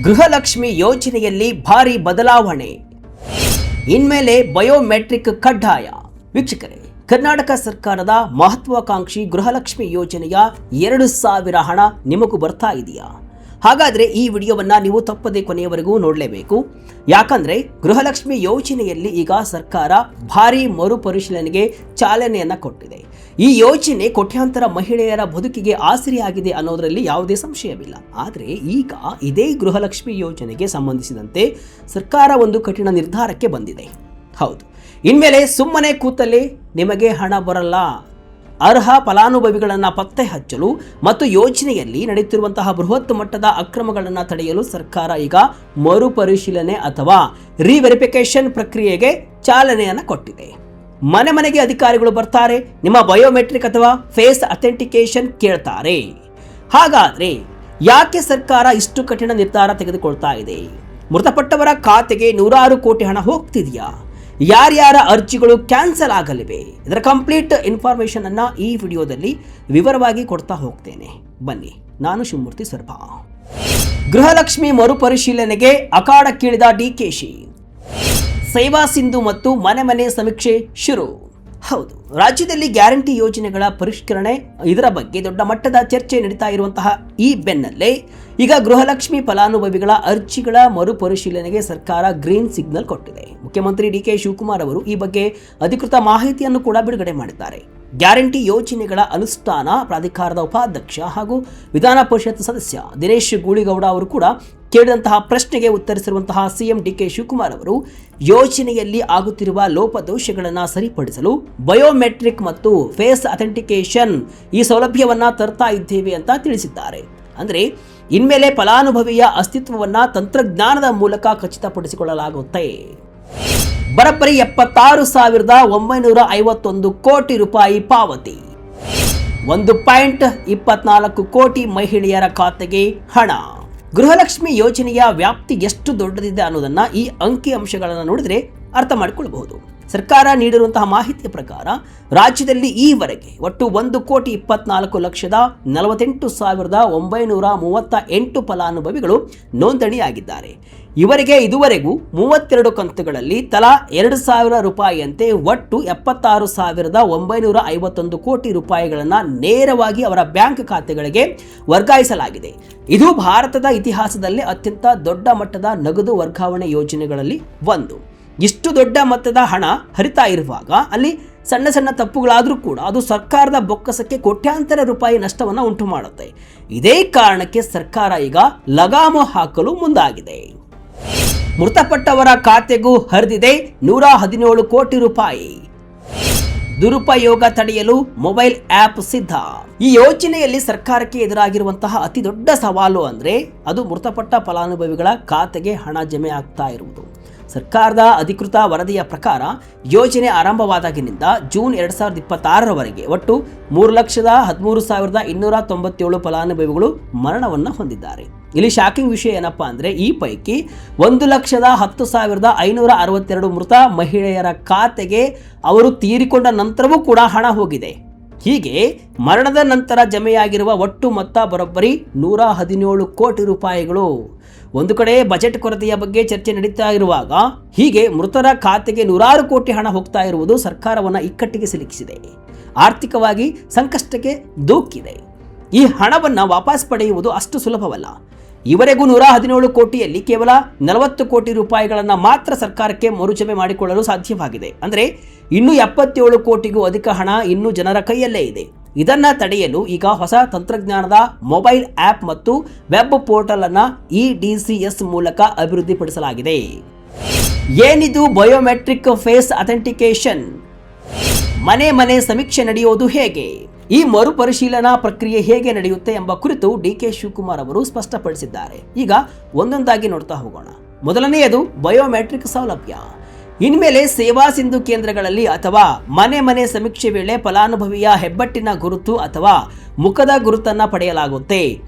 ಗೃಹಲಕ್ಷ್ಮಿ ಯೋಜನೆಯಲ್ಲಿ ಭಾರಿ ಬದಲಾವಣೆ, ಇನ್ಮೇಲೆ ಬಯೋಮೆಟ್ರಿಕ್ ಕಡ್ಡಾಯ. ವೀಕ್ಷಕರೇ, ಕರ್ನಾಟಕ ಸರ್ಕಾರದ ಮಹತ್ವಾಕಾಂಕ್ಷಿ ಗೃಹಲಕ್ಷ್ಮಿ ಯೋಜನೆಯ 2,000 ಹಣ ನಿಮಗೂ ಬರ್ತಾ ಇದೆಯಾ? ಹಾಗಾದರೆ ಈ ವಿಡಿಯೋವನ್ನು ನೀವು ತಪ್ಪದೇ ಕೊನೆಯವರೆಗೂ ನೋಡಲೇಬೇಕು. ಯಾಕಂದರೆ ಗೃಹಲಕ್ಷ್ಮಿ ಯೋಜನೆಯಲ್ಲಿ ಈಗ ಸರ್ಕಾರ ಭಾರಿ ಮರುಪರಿಶೀಲನೆಗೆ ಚಾಲನೆಯನ್ನು ಕೊಟ್ಟಿದೆ. ಈ ಯೋಜನೆ ಕೋಟ್ಯಾಂತರ ಮಹಿಳೆಯರ ಬದುಕಿಗೆ ಆಸರೆಯಾಗಿದೆ ಅನ್ನೋದರಲ್ಲಿ ಯಾವುದೇ ಸಂಶಯವಿಲ್ಲ. ಆದರೆ ಈಗ ಇದೇ ಗೃಹಲಕ್ಷ್ಮಿ ಯೋಜನೆಗೆ ಸಂಬಂಧಿಸಿದಂತೆ ಸರ್ಕಾರ ಒಂದು ಕಠಿಣ ನಿರ್ಧಾರಕ್ಕೆ ಬಂದಿದೆ. ಹೌದು, ಇನ್ಮೇಲೆ ಸುಮ್ಮನೆ ಕೂತಲ್ಲಿ ನಿಮಗೆ ಹಣ ಬರಲ್ಲ. ಅರ್ಹ ಫಲಾನುಭವಿಗಳನ್ನು ಪತ್ತೆ ಹಚ್ಚಲು ಮತ್ತು ಯೋಜನೆಯಲ್ಲಿ ನಡೆಯುತ್ತಿರುವಂತಹ ಬೃಹತ್ ಮಟ್ಟದ ಅಕ್ರಮಗಳನ್ನು ತಡೆಯಲು ಸರ್ಕಾರ ಈಗ ಮರುಪರಿಶೀಲನೆ ಅಥವಾ ರಿವೆರಿಫಿಕೇಶನ್ ಪ್ರಕ್ರಿಯೆಗೆ ಚಾಲನೆಯನ್ನು ಕೊಟ್ಟಿದೆ. ಮನೆ ಮನೆಗೆ ಅಧಿಕಾರಿಗಳು ಬರ್ತಾರೆ, ನಿಮ್ಮ ಬಯೋಮೆಟ್ರಿಕ್ ಅಥವಾ ಫೇಸ್ ಅಥೆಂಟಿಕೇಶನ್ ಕೇಳ್ತಾರೆ. ಹಾಗಾದರೆ ಯಾಕೆ ಸರ್ಕಾರ ಇಷ್ಟು ಕಠಿಣ ನಿರ್ಧಾರ ತೆಗೆದುಕೊಳ್ತಾ ಇದೆ? ಮೃತಪಟ್ಟವರ ಖಾತೆಗೆ 100 ಕೋಟಿ ಹಣ ಹೋಗ್ತಿದೆಯಾ? ಯಾರ್ಯಾರ ಅರ್ಜಿಗಳು ಕ್ಯಾನ್ಸಲ್ ಆಗಲಿವೆ? ಇದರ ಕಂಪ್ಲೀಟ್ ಇನ್ಫಾರ್ಮೇಷನ್ ಅನ್ನ ಈ ವಿಡಿಯೋದಲ್ಲಿ ವಿವರವಾಗಿ ಕೊಡ್ತಾ ಹೋಗ್ತೇನೆ. ಬನ್ನಿ, ನಾನು ಶಿವಮೂರ್ತಿ ಸರ್ಭಾ. ಗೃಹಲಕ್ಷ್ಮಿ ಮರುಪರಿಶೀಲನೆಗೆ ಅಖಾಡಕ್ಕಿಳಿದ ಡಿಕೆಶಿ. ಸೇವಾ ಸಿಂಧು ಮತ್ತು ಮನೆ ಮನೆ ಸಮೀಕ್ಷೆ ಶುರು. ಹೌದು, ರಾಜ್ಯದಲ್ಲಿ ಗ್ಯಾರಂಟಿ ಯೋಜನೆಗಳ ಪರಿಷ್ಕರಣೆ, ಇದರ ಬಗ್ಗೆ ದೊಡ್ಡ ಮಟ್ಟದ ಚರ್ಚೆ ನಡೀತಾ ಇರುವಂತಹ ಈ ಬೆನ್ನಲ್ಲೇ ಈಗ ಗೃಹಲಕ್ಷ್ಮಿ ಫಲಾನುಭವಿಗಳ ಅರ್ಜಿಗಳ ಮರುಪರಿಶೀಲನೆಗೆ ಸರ್ಕಾರ ಗ್ರೀನ್ ಸಿಗ್ನಲ್ ಕೊಟ್ಟಿದೆ. ಮುಖ್ಯಮಂತ್ರಿ ಡಿ.ಕೆ. ಶಿವಕುಮಾರ್ ಅವರು ಈ ಬಗ್ಗೆ ಅಧಿಕೃತ ಮಾಹಿತಿಯನ್ನು ಕೂಡ ಬಿಡುಗಡೆ ಮಾಡಿದ್ದಾರೆ. ಗ್ಯಾರಂಟಿ ಯೋಜನೆಗಳ ಅನುಷ್ಠಾನ ಪ್ರಾಧಿಕಾರದ ಉಪಾಧ್ಯಕ್ಷ ಹಾಗೂ ವಿಧಾನ ಪರಿಷತ್ ಸದಸ್ಯ ದಿನೇಶ್ ಗೂಳಿಗೌಡ ಅವರು ಕೂಡ ಕೇಳಿದಂತಹ ಪ್ರಶ್ನೆಗೆ ಉತ್ತರಿಸಿರುವಂತಹ ಸಿಎಂ ಡಿ.ಕೆ. ಶಿವಕುಮಾರ್ ಅವರು ಯೋಜನೆಯಲ್ಲಿ ಆಗುತ್ತಿರುವ ಲೋಪದೋಷಗಳನ್ನು ಸರಿಪಡಿಸಲು ಬಯೋಮೆಟ್ರಿಕ್ ಮತ್ತು ಫೇಸ್ ಅಥೆಂಟಿಕೇಶನ್ ಈ ಸೌಲಭ್ಯವನ್ನು ತರ್ತಾ ಇದ್ದೇವೆ ಅಂತ ತಿಳಿಸಿದ್ದಾರೆ. ಅಂದರೆ ಇನ್ಮೇಲೆ ಫಲಾನುಭವಿಯ ಅಸ್ತಿತ್ವವನ್ನು ತಂತ್ರಜ್ಞಾನದ ಮೂಲಕ ಖಚಿತಪಡಿಸಿಕೊಳ್ಳಲಾಗುತ್ತೆ. ಬರೋಬ್ಬರಿ 76,951 ಕೋಟಿ ರೂಪಾಯಿ ಪಾವತಿ, 1.24 ಕೋಟಿ ಮಹಿಳೆಯರ ಖಾತೆಗೆ ಹಣ. ಗೃಹಲಕ್ಷ್ಮಿ ಯೋಜನೆಯ ವ್ಯಾಪ್ತಿ ಎಷ್ಟು ದೊಡ್ಡದಿದೆ ಅನ್ನೋದನ್ನ ಈ ಅಂಕಿ ಅಂಶಗಳನ್ನು ನೋಡಿದ್ರೆ ಅರ್ಥ ಮಾಡಿಕೊಳ್ಳಬಹುದು. ಸರ್ಕಾರ ನೀಡಿರುವಂತಹ ಮಾಹಿತಿಯ ಪ್ರಕಾರ ರಾಜ್ಯದಲ್ಲಿ ಈವರೆಗೆ ಒಟ್ಟು 1,24,48,938 ಫಲಾನುಭವಿಗಳು ನೋಂದಣಿಯಾಗಿದ್ದಾರೆ. ಇವರಿಗೆ ಇದುವರೆಗೂ 32 ಕಂತುಗಳಲ್ಲಿ ತಲಾ 2,000 ರೂಪಾಯಿಯಂತೆ ಒಟ್ಟು 76,951 ಕೋಟಿ ರೂಪಾಯಿಗಳನ್ನು ನೇರವಾಗಿ ಅವರ ಬ್ಯಾಂಕ್ ಖಾತೆಗಳಿಗೆ ವರ್ಗಾಯಿಸಲಾಗಿದೆ. ಇದು ಭಾರತದ ಇತಿಹಾಸದಲ್ಲಿ ಅತ್ಯಂತ ದೊಡ್ಡ ಮಟ್ಟದ ನಗದು ವರ್ಗಾವಣೆ ಯೋಜನೆಗಳಲ್ಲಿ ಒಂದು. ಇಷ್ಟು ದೊಡ್ಡ ಮೊತ್ತದ ಹಣ ಹರಿತಾ ಇರುವಾಗ ಅಲ್ಲಿ ಸಣ್ಣ ಸಣ್ಣ ತಪ್ಪುಗಳಾದರೂ ಕೂಡ ಅದು ಸರ್ಕಾರದ ಬೊಕ್ಕಸಕ್ಕೆ ಕೋಟ್ಯಾಂತರ ರೂಪಾಯಿ ನಷ್ಟವನ್ನು ಉಂಟು ಮಾಡುತ್ತೆ. ಇದೇ ಕಾರಣಕ್ಕೆ ಸರ್ಕಾರ ಈಗ ಲಗಾಮು ಹಾಕಲು ಮುಂದಾಗಿದೆ. ಮೃತಪಟ್ಟವರ ಖಾತೆಗೂ ಹರಿದಿದೆ 117 ಕೋಟಿ ರೂಪಾಯಿ. ದುರುಪಯೋಗ ತಡೆಯಲು ಮೊಬೈಲ್ ಆ್ಯಪ್ ಸಿದ್ಧ. ಈ ಯೋಜನೆಯಲ್ಲಿ ಸರ್ಕಾರಕ್ಕೆ ಎದುರಾಗಿರುವಂತಹ ಅತಿ ದೊಡ್ಡ ಸವಾಲು ಅಂದರೆ ಅದು ಮೃತಪಟ್ಟ ಫಲಾನುಭವಿಗಳ ಖಾತೆಗೆ ಹಣ ಜಮೆ ಆಗ್ತಾ ಇರುವುದು. ಸರ್ಕಾರದ ಅಧಿಕೃತ ವರದಿಯ ಪ್ರಕಾರ ಯೋಜನೆ ಆರಂಭವಾದಾಗಿನಿಂದ ಜೂನ್ 2026ರವರೆಗೆ ಒಟ್ಟು 3,13,297 ಫಲಾನುಭವಿಗಳು ಮರಣವನ್ನು ಹೊಂದಿದ್ದಾರೆ. ಇಲ್ಲಿ ಶಾಕಿಂಗ್ ವಿಷಯ ಏನಪ್ಪಾ ಅಂದರೆ ಈ ಪೈಕಿ 1,10,562 ಮೃತ ಮಹಿಳೆಯರ ಖಾತೆಗೆ ಅವರು ತೀರಿಕೊಂಡ ನಂತರವೂ ಕೂಡ ಹಣ ಹೋಗಿದೆ. ಹೀಗೆ ಮರಣದ ನಂತರ ಜಮೆಯಾಗಿರುವ ಒಟ್ಟು ಮೊತ್ತ ಬರೋಬ್ಬರಿ 117 ಕೋಟಿ ರೂಪಾಯಿಗಳು. ಒಂದು ಕಡೆ ಬಜೆಟ್ ಕೊರತೆಯ ಬಗ್ಗೆ ಚರ್ಚೆ ನಡೀತಾ ಇರುವಾಗ ಹೀಗೆ ಮೃತರ ಖಾತೆಗೆ 106 ಕೋಟಿ ಹಣ ಹೋಗ್ತಾ ಇರುವುದು ಸರ್ಕಾರವನ್ನು ಇಕ್ಕಟ್ಟಿಗೆ ಸಿಲುಕಿಸಿದೆ, ಆರ್ಥಿಕವಾಗಿ ಸಂಕಷ್ಟಕ್ಕೆ ದೂಕಿದೆ. ಈ ಹಣವನ್ನು ವಾಪಸ್ ಪಡೆಯುವುದು ಅಷ್ಟು ಸುಲಭವಲ್ಲ. ಇವರೆಗೂ 117 ಕೋಟಿಯಲ್ಲಿ ಕೇವಲ 40 ಕೋಟಿ ರೂಪಾಯಿಗಳನ್ನು ಮಾತ್ರ ಸರ್ಕಾರಕ್ಕೆ ಮರುಜಮೆ ಮಾಡಿಕೊಳ್ಳಲು ಸಾಧ್ಯವಾಗಿದೆ. ಅಂದರೆ ಇನ್ನೂ 77 ಕೋಟಿಗೂ ಅಧಿಕ ಹಣ ಇನ್ನೂ ಜನರ ಕೈಯಲ್ಲೇ ಇದೆ. ಇದನ್ನ ತಡೆಯಲು ಈಗ ಹೊಸ ತಂತ್ರಜ್ಞಾನದ ಮೊಬೈಲ್ ಆ್ಯಪ್ ಮತ್ತು ವೆಬ್ ಪೋರ್ಟಲ್ ಅನ್ನು EDCS ಮೂಲಕ ಅಭಿವೃದ್ಧಿಪಡಿಸಲಾಗಿದೆ. ಏನಿದು ಬಯೋಮೆಟ್ರಿಕ್ ಫೇಸ್ ಅಥೆಂಟಿಕೇಶನ್? ಮನೆ ಮನೆ ಸಮೀಕ್ಷೆ ನಡೆಯೋದು ಹೇಗೆ? ಈ ಮರುಪರಿಶೀಲನಾ ಪ್ರಕ್ರಿಯೆ ಹೇಗೆ ನಡೆಯುತ್ತೆ ಎಂಬ ಕುರಿತು ಡಿ.ಕೆ. ಶಿವಕುಮಾರ್ ಅವರು ಸ್ಪಷ್ಟಪಡಿಸಿದ್ದಾರೆ. ಈಗ ಒಂದೊಂದಾಗಿ ನೋಡ್ತಾ ಹೋಗೋಣ. ಮೊದಲನೆಯದು ಬಯೋಮೆಟ್ರಿಕ್ ಸೌಲಭ್ಯ. ಇನ್ಮೇಲೆ ಸೇವಾ ಸಿಂಧು ಕೇಂದ್ರಗಳಲ್ಲಿ ಅಥವಾ ಮನೆ ಮನೆ ಸಮೀಕ್ಷೆ ವೇಳೆ ಫಲಾನುಭವಿಯ ಹೆಬ್ಬಟ್ಟಿನ ಗುರುತು ಅಥವಾ ಮುಖದ ಗುರುತನ್ನು ಪಡೆಯಲಾಗುತ್ತೆ.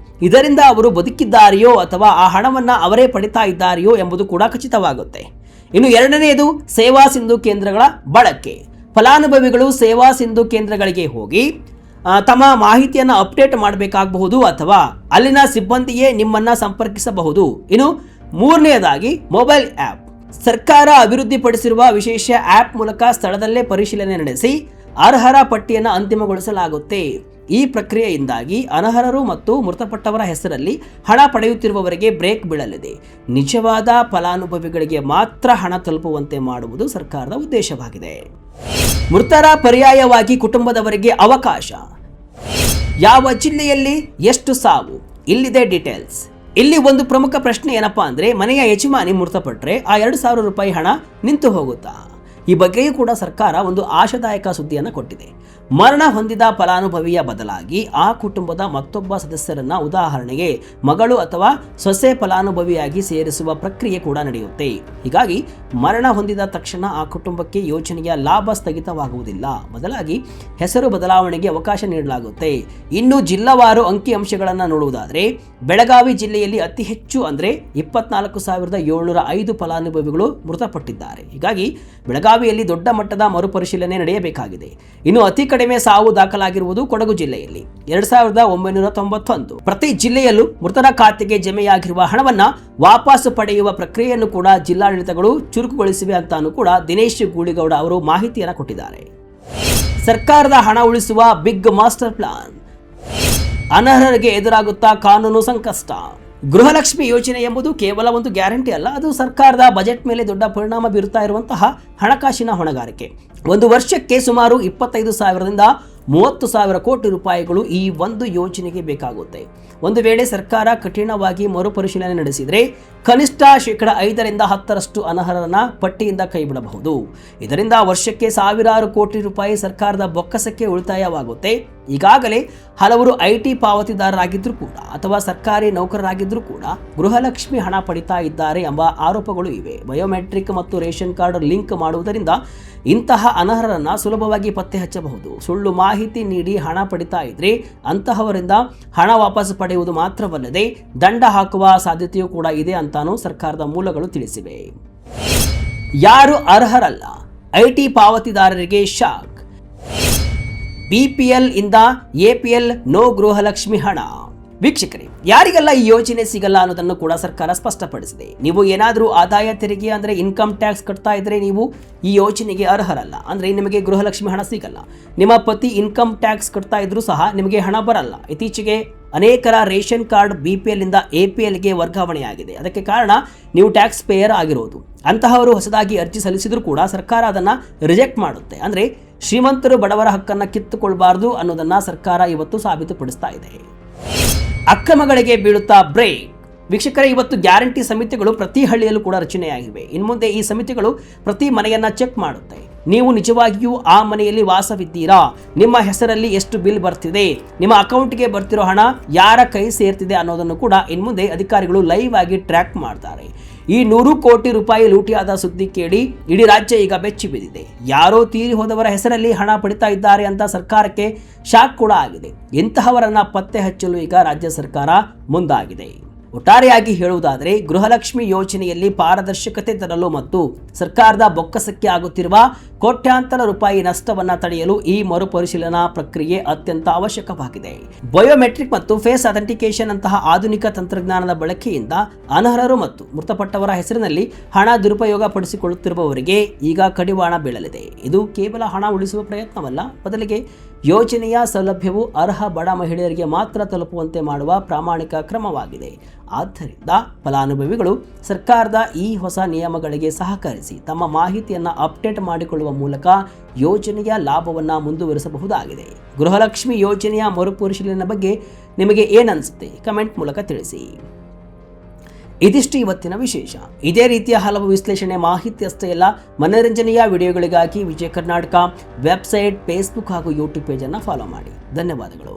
ಇದರಿಂದ ಅವರು ಬದುಕಿದ್ದಾರೆಯೋ ಅಥವಾ ಆ ಹಣವನ್ನು ಅವರೇ ಪಡಿತಾ ಇದ್ದಾರೆಯೋ ಎಂಬುದು ಕೂಡ ಖಚಿತವಾಗುತ್ತೆ. ಇನ್ನು ಎರಡನೆಯದು ಸೇವಾ ಸಿಂಧು ಕೇಂದ್ರಗಳ ಬಳಕೆ. ಫಲಾನುಭವಿಗಳು ಸೇವಾ ಸಿಂಧು ಕೇಂದ್ರಗಳಿಗೆ ಹೋಗಿ ತಮ್ಮ ಮಾಹಿತಿಯನ್ನು ಅಪ್ಡೇಟ್ ಮಾಡಬೇಕಾಗಬಹುದು ಅಥವಾ ಅಲ್ಲಿನ ಸಿಬ್ಬಂದಿಯೇ ನಿಮ್ಮನ್ನು ಸಂಪರ್ಕಿಸಬಹುದು. ಇನ್ನು ಮೂರನೆಯದಾಗಿ ಮೊಬೈಲ್ ಆ್ಯಪ್. ಸರ್ಕಾರ ಅಭಿವೃದ್ಧಿಪಡಿಸಿರುವ ವಿಶೇಷ ಆ್ಯಪ್ ಮೂಲಕ ಸ್ಥಳದಲ್ಲೇ ಪರಿಶೀಲನೆ ನಡೆಸಿ ಅರ್ಹರ ಪಟ್ಟಿಯನ್ನು ಅಂತಿಮಗೊಳಿಸಲಾಗುತ್ತೆ. ಈ ಪ್ರಕ್ರಿಯೆಯಿಂದಾಗಿ ಅನರ್ಹರು ಮತ್ತು ಮೃತಪಟ್ಟವರ ಹೆಸರಲ್ಲಿ ಹಣ ಪಡೆಯುತ್ತಿರುವವರಿಗೆ ಬ್ರೇಕ್ ಬೀಳಲಿದೆ. ನಿಜವಾದ ಫಲಾನುಭವಿಗಳಿಗೆ ಮಾತ್ರ ಹಣ ತಲುಪುವಂತೆ ಮಾಡುವುದು ಸರ್ಕಾರದ ಉದ್ದೇಶವಾಗಿದೆ. ಮೃತರ ಪರ್ಯಾಯವಾಗಿ ಕುಟುಂಬದವರಿಗೆ ಅವಕಾಶ. ಯಾವ ಜಿಲ್ಲೆಯಲ್ಲಿ ಎಷ್ಟು ಸಾವು? ಇಲ್ಲಿದೆ ಡೀಟೇಲ್ಸ್. ಇಲ್ಲಿ ಒಂದು ಪ್ರಮುಖ ಪ್ರಶ್ನೆ ಏನಪ್ಪಾ ಅಂದ್ರೆ, ಮನೆಯ ಯಜಮಾನಿ ಮೃತಪಟ್ಟರೆ ಆ 2,000 ರೂಪಾಯಿ ಹಣ ನಿಂತು ಹೋಗುತ್ತಾ? ಈ ಬಗ್ಗೆಯೂ ಕೂಡ ಸರ್ಕಾರ ಒಂದು ಆಶಾದಾಯಕ ಸುದ್ದಿಯನ್ನು ಕೊಟ್ಟಿದೆ. ಮರಣ ಹೊಂದಿದ ಫಲಾನುಭವಿಯ ಬದಲಾಗಿ ಆ ಕುಟುಂಬದ ಮತ್ತೊಬ್ಬ ಸದಸ್ಯರನ್ನ, ಉದಾಹರಣೆಗೆ ಮಗಳು ಅಥವಾ ಸೊಸೆ ಫಲಾನುಭವಿಯಾಗಿ ಸೇರಿಸುವ ಪ್ರಕ್ರಿಯೆ ಕೂಡ ನಡೆಯುತ್ತೆ. ಹೀಗಾಗಿ ಮರಣ ಹೊಂದಿದ ತಕ್ಷಣ ಆ ಕುಟುಂಬಕ್ಕೆ ಯೋಜನೆಯ ಲಾಭ ಸ್ಥಗಿತವಾಗುವುದಿಲ್ಲ. ಬದಲಾಗಿ ಹೆಸರು ಬದಲಾವಣೆಗೆ ಅವಕಾಶ ನೀಡಲಾಗುತ್ತೆ. ಇನ್ನು ಜಿಲ್ಲಾವಾರು ಅಂಕಿಅಂಶಗಳನ್ನು ನೋಡುವುದಾದರೆ ಬೆಳಗಾವಿ ಜಿಲ್ಲೆಯಲ್ಲಿ ಅತಿ ಹೆಚ್ಚು ಅಂದರೆ 24,705 ಫಲಾನುಭವಿಗಳು ಮೃತಪಟ್ಟಿದ್ದಾರೆ. ಹೀಗಾಗಿ ಬೆಳಗಾವಿಯಲ್ಲಿ ದೊಡ್ಡ ಮಟ್ಟದ ಮರುಪರಿಶೀಲನೆ ನಡೆಯಬೇಕಾಗಿದೆ. ಇನ್ನು ಅತಿ ಕಡಿಮೆ ಸಾವು ದಾಖಲಾಗಿರುವುದು ಕೊಡಗು ಜಿಲ್ಲೆಯಲ್ಲಿ 2,991. ಪ್ರತಿ ಜಿಲ್ಲೆಯಲ್ಲೂ ಮೃತರ ಖಾತೆಗೆ ಜಮೆಯಾಗಿರುವ ಹಣವನ್ನ ವಾಪಸ್ ಪಡೆಯುವ ಪ್ರಕ್ರಿಯೆಯನ್ನು ಕೂಡ ಜಿಲ್ಲಾಡಳಿತಗಳು ಚುರುಕುಗೊಳಿಸಿವೆ ಅಂತಾನೂ ಕೂಡ ದಿನೇಶ್ ಗೂಳಿಗೌಡ ಅವರು ಮಾಹಿತಿಯನ್ನು ಕೊಟ್ಟಿದ್ದಾರೆ. ಸರ್ಕಾರದ ಹಣ ಉಳಿಸುವ ಬಿಗ್ ಮಾಸ್ಟರ್ ಪ್ಲಾನ್. ಅನರ್ಹರಿಗೆ ಎದುರಾಗುತ್ತಾ ಕಾನೂನು ಸಂಕಷ್ಟ. ಗೃಹಲಕ್ಷ್ಮಿ ಯೋಜನೆ ಎಂಬುದು ಕೇವಲ ಒಂದು ಗ್ಯಾರಂಟಿ ಅಲ್ಲ, ಅದು ಸರ್ಕಾರದ ಬಜೆಟ್ ಮೇಲೆ ದೊಡ್ಡ ಪರಿಣಾಮ ಬೀರುತ್ತಾ ಇರುವಂತಹ ಹಣಕಾಸಿನ ಹೊಣೆಗಾರಿಕೆ. ಒಂದು ವರ್ಷಕ್ಕೆ ಸುಮಾರು 25,000ರಿಂದ 30,000 ಕೋಟಿ ರೂಪಾಯಿಗಳು ಈ ಒಂದು ಯೋಜನೆಗೆ ಬೇಕಾಗುತ್ತೆ. ಒಂದು ವೇಳೆ ಸರ್ಕಾರ ಕಠಿಣವಾಗಿ ಮರುಪರಿಶೀಲನೆ ನಡೆಸಿದರೆ ಕನಿಷ್ಠ 5% 10% ಅನರ್ಹರನ್ನ ಪಟ್ಟಿಯಿಂದ ಕೈಬಿಡಬಹುದು. ಇದರಿಂದ ವರ್ಷಕ್ಕೆ ಸಾವಿರಾರು ಕೋಟಿ ರೂಪಾಯಿ ಸರ್ಕಾರದ ಬೊಕ್ಕಸಕ್ಕೆ ಉಳಿತಾಯವಾಗುತ್ತೆ. ಈಗಾಗಲೇ ಹಲವರು IT ಪಾವತಿದಾರರಾಗಿದ್ದರೂ ಕೂಡ ಅಥವಾ ಸರ್ಕಾರಿ ನೌಕರರಾಗಿದ್ದರೂ ಕೂಡ ಗೃಹಲಕ್ಷ್ಮಿ ಹಣ ಪಡಿತಾ ಇದ್ದಾರೆ ಎಂಬ ಆರೋಪಗಳು ಇವೆ. ಬಯೋಮೆಟ್ರಿಕ್ ಮತ್ತು ರೇಷನ್ ಕಾರ್ಡ್ ಲಿಂಕ್ ಮಾಡುವುದರಿಂದ ಇಂತಹ ಅನರ್ಹರನ್ನ ಸುಲಭವಾಗಿ ಪತ್ತೆ ಹಚ್ಚಬಹುದು. ಸುಳ್ಳು ಮಾಹಿತಿ ನೀಡಿ ಹಣ ಪಡಿತಾ ಇದ್ರೆ ಅಂತಹವರಿಂದ ಹಣ ವಾಪಸ್ ಪಡೆಯುವುದು ಮಾತ್ರವಲ್ಲದೆ ದಂಡ ಹಾಕುವ ಸಾಧ್ಯತೆಯೂ ಕೂಡ ಇದೆ ಅಂತಾನೂ ಸರ್ಕಾರದ ಮೂಲಗಳು ತಿಳಿಸಿವೆ. ಯಾರು ಅರ್ಹರಲ್ಲ? IT ಪಾವತಿದಾರರಿಗೆ ಶಾಕ್. BPL ಇಂದ APL ನೋ ಗೃಹಲಕ್ಷ್ಮಿ ಹಣ. ವೀಕ್ಷಕರೇ, ಯಾರಿಗೆಲ್ಲ ಈ ಯೋಜನೆ ಸಿಗಲ್ಲ ಅನ್ನೋದನ್ನು ಕೂಡ ಸರ್ಕಾರ ಸ್ಪಷ್ಟಪಡಿಸಿದೆ. ನೀವು ಏನಾದರೂ ಆದಾಯ ತೆರಿಗೆ ಅಂದರೆ ಇನ್ಕಮ್ ಟ್ಯಾಕ್ಸ್ ಕಟ್ತಾ ಇದ್ರೆ ನೀವು ಈ ಯೋಜನೆಗೆ ಅರ್ಹರಲ್ಲ, ಅಂದರೆ ನಿಮಗೆ ಗೃಹಲಕ್ಷ್ಮಿ ಹಣ ಸಿಗಲ್ಲ. ನಿಮ್ಮ ಪತಿ ಇನ್ಕಮ್ ಟ್ಯಾಕ್ಸ್ ಕಟ್ತಾ ಇದ್ರೂ ಸಹ ನಿಮಗೆ ಹಣ ಬರಲ್ಲ. ಇತ್ತೀಚೆಗೆ ಅನೇಕರ ರೇಷನ್ ಕಾರ್ಡ್ BPL ಇಂದ APLಗೆ ವರ್ಗಾವಣೆಯಾಗಿದೆ. ಅದಕ್ಕೆ ಕಾರಣ ನೀವು ಟ್ಯಾಕ್ಸ್ ಪೇಯರ್ ಆಗಿರೋದು. ಅಂತಹವರು ಹೊಸದಾಗಿ ಅರ್ಜಿ ಸಲ್ಲಿಸಿದರೂ ಕೂಡ ಸರ್ಕಾರ ಅದನ್ನು ರಿಜೆಕ್ಟ್ ಮಾಡುತ್ತೆ. ಅಂದರೆ ಶ್ರೀಮಂತರು ಬಡವರ ಹಕ್ಕನ್ನು ಕಿತ್ತುಕೊಳ್ಬಾರ್ದು ಅನ್ನೋದನ್ನ ಸರ್ಕಾರ ಇವತ್ತು ಸಾಬೀತುಪಡಿಸ್ತಾ ಇದೆ. ಅಕ್ರಮಗಳಿಗೆ ಬೀಳುತ್ತಾ ಬ್ರೇಕ್. ವೀಕ್ಷಕರೇ, ಇವತ್ತು ಗ್ಯಾರಂಟಿ ಸಮಿತಿಗಳು ಪ್ರತಿ ಹಳ್ಳಿಯಲ್ಲೂ ಕೂಡ ರಚನೆಯಾಗಿವೆ. ಇನ್ನು ಮುಂದೆ ಈ ಸಮಿತಿಗಳು ಪ್ರತಿ ಮನೆಯನ್ನ ಚೆಕ್ ಮಾಡುತ್ತೆ. ನೀವು ನಿಜವಾಗಿಯೂ ಆ ಮನೆಯಲ್ಲಿ ವಾಸವಿದ್ದೀರಾ? ನಿಮ್ಮ ಹೆಸರಲ್ಲಿ ಎಷ್ಟು ಬಿಲ್ ಬರ್ತಿದೆ? ನಿಮ್ಮ ಅಕೌಂಟ್ಗೆ ಬರ್ತಿರೋ ಹಣ ಯಾರ ಕೈ ಸೇರ್ತಿದೆ ಅನ್ನೋದನ್ನು ಕೂಡ ಇನ್ನು ಮುಂದೆ ಅಧಿಕಾರಿಗಳು ಲೈವ್ ಆಗಿ ಟ್ರ್ಯಾಕ್ ಮಾಡ್ತಾರೆ. ಈ 100 ಕೋಟಿ ರೂಪಾಯಿ ಲೂಟಿಯಾದ ಸುದ್ದಿ ಕೇಳಿ ಇಡೀ ರಾಜ್ಯ ಈಗ ಬೆಚ್ಚಿ ಬಿದ್ದಿದೆ. ಯಾರೋ ತೀರಿ ಹೋದವರ ಹೆಸರಲ್ಲಿ ಹಣ ಪಡಿತಾ ಇದ್ದಾರೆ ಅಂತ ಸರ್ಕಾರಕ್ಕೆ ಶಾಕ್ ಕೂಡ ಆಗಿದೆ. ಇಂತಹವರನ್ನ ಪತ್ತೆ ಹಚ್ಚಲು ಈಗ ರಾಜ್ಯ ಸರ್ಕಾರ ಮುಂದಾಗಿದೆ. ಒಟ್ಟಾರೆಯಾಗಿ ಹೇಳುವುದಾದರೆ ಗೃಹಲಕ್ಷ್ಮಿ ಯೋಜನೆಯಲ್ಲಿ ಪಾರದರ್ಶಕತೆ ತರಲು ಮತ್ತು ಸರ್ಕಾರದ ಬೊಕ್ಕಸಕ್ಕೆ ಆಗುತ್ತಿರುವ ಕೋಟ್ಯಾಂತರ ರೂಪಾಯಿ ನಷ್ಟವನ್ನು ತಡೆಯಲು ಈ ಮರುಪರಿಶೀಲನಾ ಪ್ರಕ್ರಿಯೆ ಅತ್ಯಂತ ಅವಶ್ಯಕವಾಗಿದೆ. ಬಯೋಮೆಟ್ರಿಕ್ ಮತ್ತು ಫೇಸ್ ಅಥೆಂಟಿಕೇಶನ್ ಅಂತಹ ಆಧುನಿಕ ತಂತ್ರಜ್ಞಾನದ ಬಳಕೆಯಿಂದ ಅನರ್ಹರು ಮತ್ತು ಮೃತಪಟ್ಟವರ ಹೆಸರಿನಲ್ಲಿ ಹಣ ದುರುಪಯೋಗ ಪಡಿಸಿಕೊಳ್ಳುತ್ತಿರುವವರಿಗೆ ಈಗ ಕಡಿವಾಣ ಬೀಳಲಿದೆ. ಇದು ಕೇವಲ ಹಣ ಉಳಿಸುವ ಪ್ರಯತ್ನವಲ್ಲ, ಬದಲಿಗೆ ಯೋಜನೆಯ ಸೌಲಭ್ಯವು ಅರ್ಹ ಬಡ ಮಹಿಳೆಯರಿಗೆ ಮಾತ್ರ ತಲುಪುವಂತೆ ಮಾಡುವ ಪ್ರಾಮಾಣಿಕ ಕ್ರಮವಾಗಿದೆ. ಆದ್ದರಿಂದ ಫಲಾನುಭವಿಗಳು ಸರ್ಕಾರದ ಈ ಹೊಸ ನಿಯಮಗಳಿಗೆ ಸಹಕರಿಸಿ ತಮ್ಮ ಮಾಹಿತಿಯನ್ನು ಅಪ್ಡೇಟ್ ಮಾಡಿಕೊಳ್ಳುವ ಮೂಲಕ ಯೋಜನೆಯ ಲಾಭವನ್ನು ಮುಂದುವರಿಸಬಹುದಾಗಿದೆ. ಗೃಹಲಕ್ಷ್ಮಿ ಯೋಜನೆಯ ಮರುಪರಿಶೀಲನೆ ಬಗ್ಗೆ ನಿಮಗೆ ಏನನ್ಸುತ್ತೆ? ಕಮೆಂಟ್ ಮೂಲಕ ತಿಳಿಸಿ. ಇದಿಷ್ಟು ಇವತ್ತಿನ ವಿಶೇಷ. ಇದೇ ರೀತಿಯ ಹಲವು ವಿಶ್ಲೇಷಣೆ ಮಾಹಿತಿ ಅಷ್ಟೇ ಅಲ್ಲ, ಮನೋರಂಜನೆಯ ವಿಡಿಯೋಗಳಿಗಾಗಿ ವಿಜಯ ಕರ್ನಾಟಕ ವೆಬ್ಸೈಟ್, ಫೇಸ್ಬುಕ್ ಹಾಗೂ ಯೂಟ್ಯೂಬ್ ಪೇಜನ್ನು ಫಾಲೋ ಮಾಡಿ. ಧನ್ಯವಾದಗಳು.